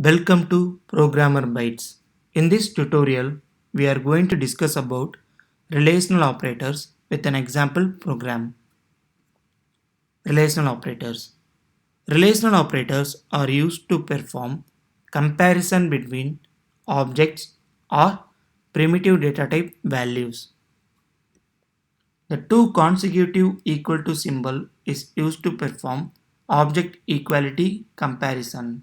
Welcome to Programmer Bytes. In this tutorial, we are going to discuss about relational operators with an example program. Relational operators. Relational operators are used to perform comparison between objects or primitive data type values. The two consecutive equal to symbol is used to perform object equality comparison.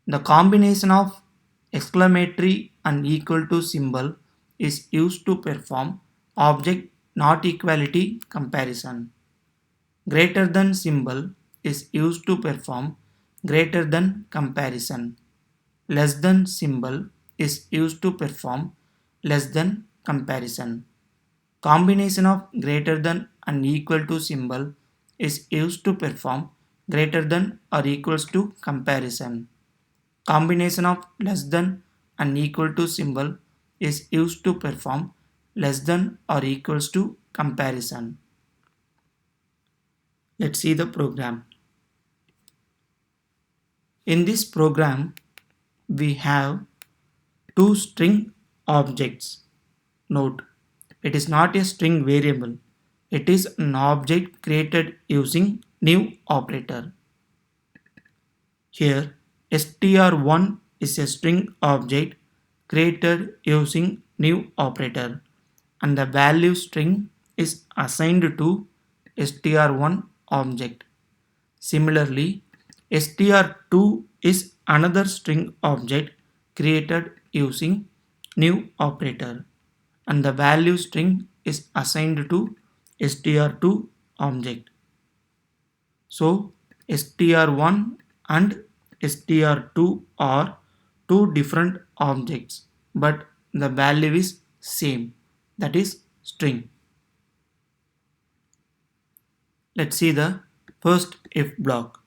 The combination of exclamatory and equal to symbol is used to perform object not equality comparison. Greater than symbol is used to perform greater than comparison. Less than symbol is used to perform less than comparison. Combination of greater than and equal to symbol is used to perform greater than or equals to comparison. Combination of less than and equal to symbol is used to perform less than or equals to comparison. Let's see the program. In this program, we have two string objects. Note, it is not a string variable. It is an object created using new operator. Here, str1 is a string object created using new operator and the value string is assigned to str1 object. Similarly, str2 is another string object created using new operator and the value string is assigned to str2 object. So str1 and str2 are two different objects but the value is same, that is string. Let's see the first if block.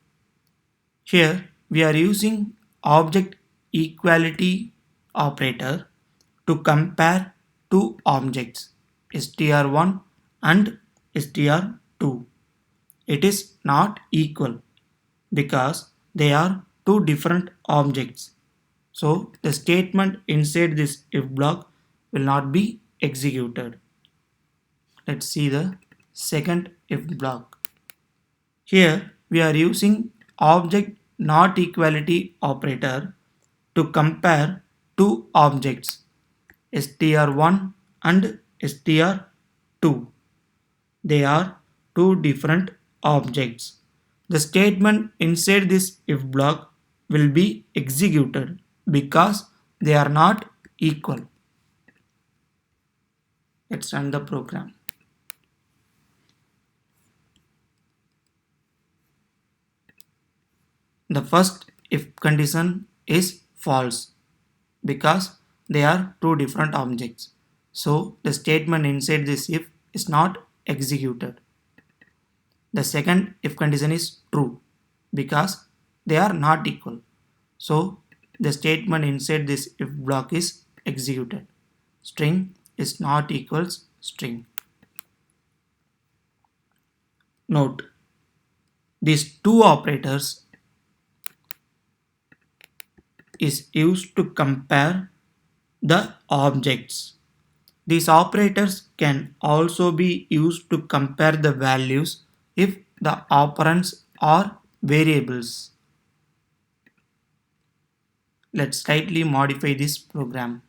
Here we are using object equality operator to compare two objects str1 and str2. It is not equal because they are two different objects. So the statement inside this if block will not be executed. Let's see the second if block. Here we are using object not equality operator to compare two objects str1 and str2. They are two different objects. The statement inside this if block will be executed because they are not equal. Let's run the program. The first if condition is false because they are two different objects. So the statement inside this if is not executed. The second if condition is true because they are not equal. So the statement inside this if block is executed. String is not equals string. Note, these two operators is used to compare the objects. These operators can also be used to compare the values if the operands are variables. Let's slightly modify this program.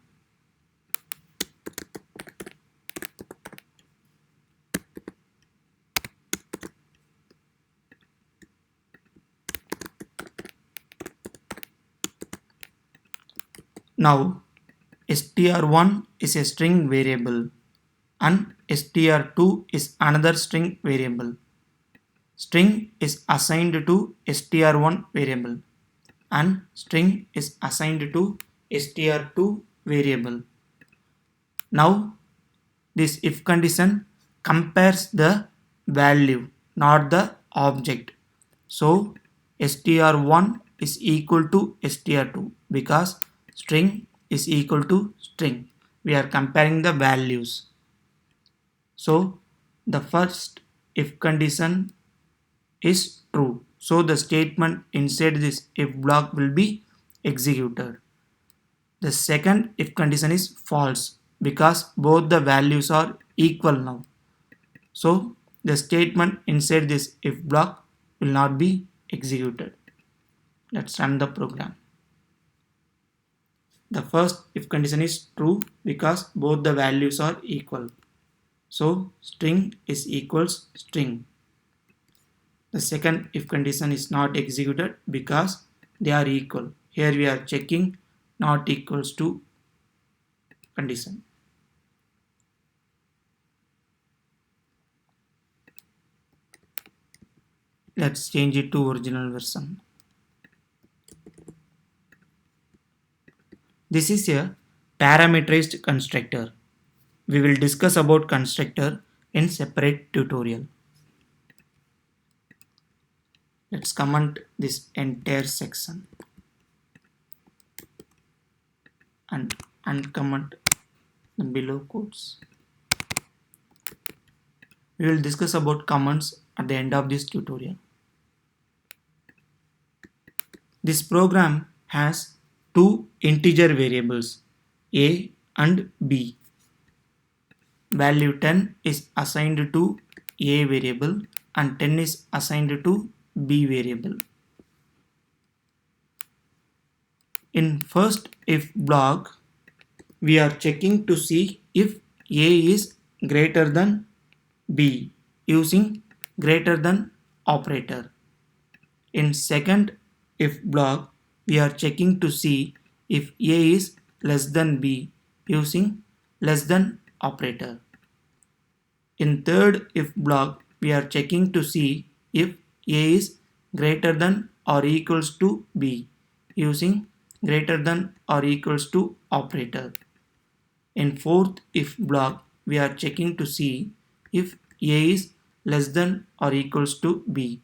Now str1 is a string variable and str2 is another string variable. String is assigned to str1 variable and string is assigned to str2 variable. Now this if condition compares the value, not the object. So str1 is equal to str2 because string is equal to string. We are comparing the values. So the first if condition is true. So the statement inside this if block will be executed. The second if condition is false because both the values are equal now. So the statement inside this if block will not be executed. Let's run the program. The first if condition is true because both the values are equal. So string is equals string. The second if condition is not executed because they are equal. Here we are checking not equals to condition. Let's change it to original version. This is a parameterized constructor. We will discuss about constructor in separate tutorial. Let's comment this entire section and uncomment the below codes. We will discuss about comments at the end of this tutorial. This program has two integer variables a and b. Value 10 is assigned to a variable and 10 is assigned to b variable. In first if block, we are checking to see if a is greater than b using greater than operator. In second if block, we are checking to see if a is less than b using less than operator. In third if block, we are checking to see if a is greater than or equals to b using greater than or equals to operator. In fourth if block, we are checking to see if a is less than or equals to b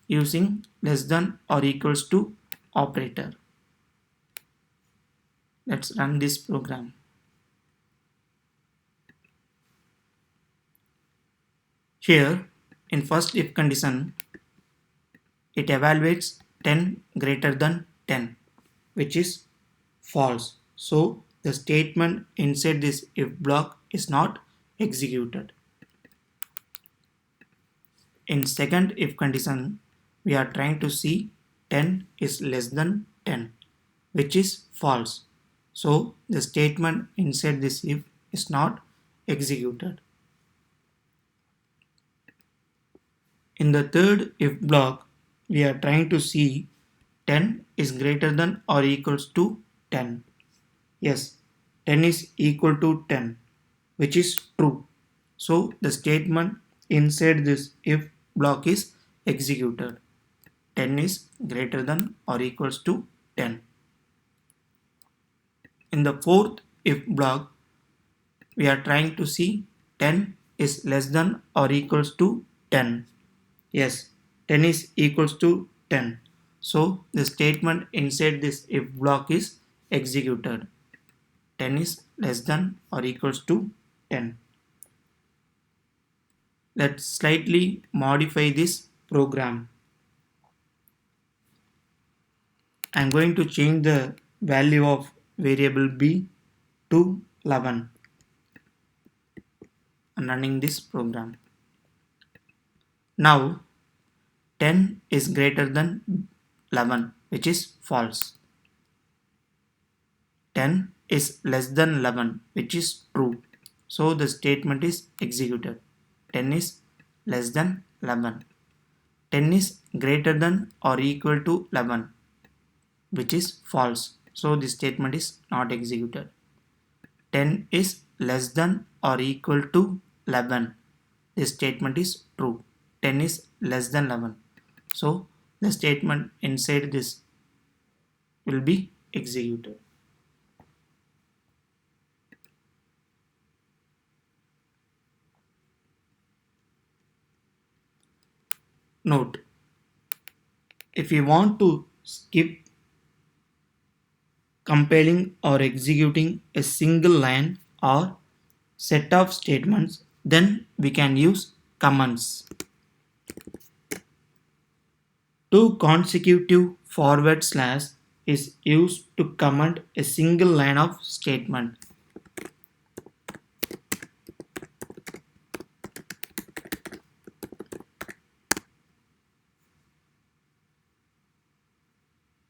using less than or equals to operator. Let's run this program. Here in first if condition, it evaluates 10 greater than 10, which is false. So the statement inside this if block is not executed. In second if condition, we are trying to see 10 is less than 10, which is false. So the statement inside this if is not executed. In the third if block, we are trying to see 10 is greater than or equals to 10. Yes, 10 is equal to 10, which is true. So the statement inside this if block is executed. 10 is greater than or equals to 10. In the fourth if block, we are trying to see 10 is less than or equals to 10. Yes, 10 is equals to 10. So the statement inside this if block is executed. 10 is less than or equals to 10. Let's slightly modify this program. I'm going to change the value of variable b to 11 and running this program. Now 10 is greater than 11, which is false. 10 is less than 11, which is true. So the statement is executed. 10 is less than 11. 10 is greater than or equal to 11, which is false. So the statement is not executed. 10 is less than or equal to 11. This statement is true. 10 is less than 11. So the statement inside this will be executed. Note, if you want to skip compiling or executing a single line or set of statements, then we can use commands. Two consecutive forward slash is used to comment a single line of statement.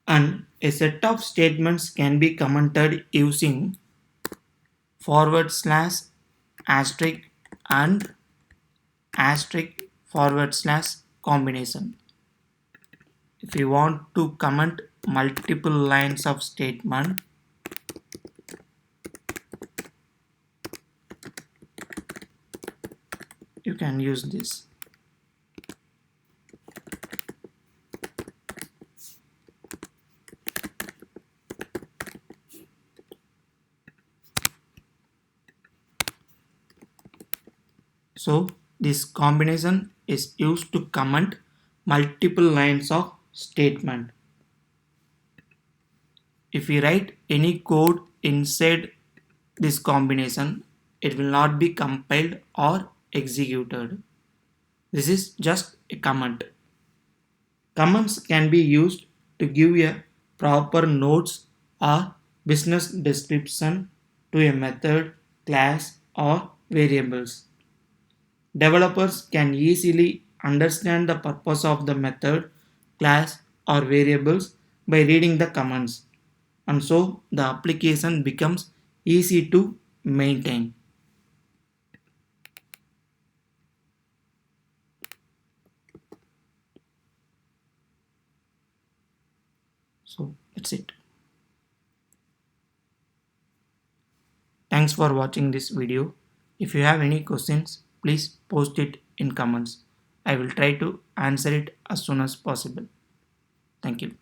And a set of statements can be commented using forward slash asterisk and asterisk forward slash combination. If you want to comment multiple lines of statement, you can use this. So this combination is used to comment multiple lines of statement. If we write any code inside this combination, it will not be compiled or executed. This is just a comment. Comments can be used to give a proper notes or business description to a method, class, or variables. Developers can easily understand the purpose of the method, class, or variables by reading the commands, and so the application becomes easy to maintain. So that's it. Thanks for watching this video. If you have any questions, please post it in comments. I will try to answer it as soon as possible. Thank you.